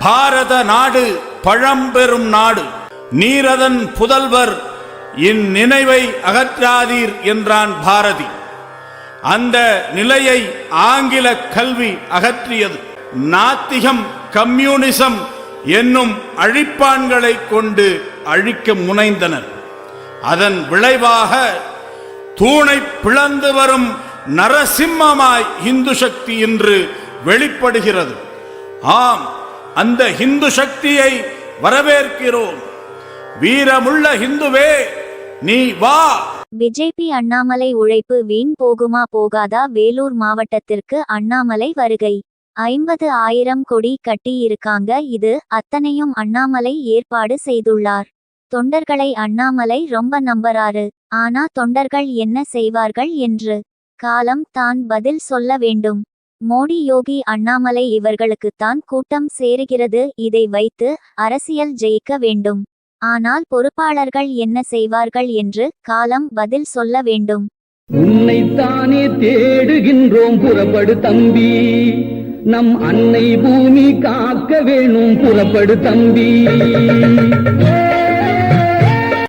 பாரத நாடு பழம்பெரும் நாடு, நீரதன் புதல்வர், இந்நினைவை அகற்றாதீர் என்றான் பாரதி. அந்த நிலையை ஆங்கில கல்வி அகற்றியது. நாத்திகம், கம்யூனிசம் என்னும் அழிப்பான்களை கொண்டு அழிக்க முனைந்தனர். அதன் விளைவாக தூணை பிளந்து வரும் நரசிம்மமாய் இந்து சக்தி இன்று வெளிப்படுகிறது. ஆம், அந்த இந்து சக்தியை வரவேற்கிறோம். வீரமுள்ள இந்துவே, நீ வா. பிஜேபி அண்ணாமலை உழைப்பு வீண் போகுமா போகாதா? வேலூர் மாவட்டத்திற்கு அண்ணாமலை வருகை. 50,000 கொடி கட்டி இருக்காங்க. இது அத்தனையும் அண்ணாமலை ஏற்பாடு செய்துள்ளார். தொண்டர்களை அண்ணாமலை ரொம்ப நம்புறாரு. ஆனா தொண்டர்கள் என்ன செய்வார்கள் என்று காலம் தான் பதில் சொல்ல வேண்டும். மோடி, யோகி, அண்ணாமலை இவர்களுக்குத்தான் கூட்டம் சேருகிறது. இதை வைத்து அரசியல் ஜெயிக்க வேண்டும். ஆனால் பொறுப்பாளர்கள் என்ன செய்வார்கள் என்று காலம் பதில் சொல்ல வேண்டும். உன்னைத்தானே தேடுகின்றோம், புறப்படு தம்பி. நம் அன்னை பூமி காக்க வேணும், புறப்படு தம்பி.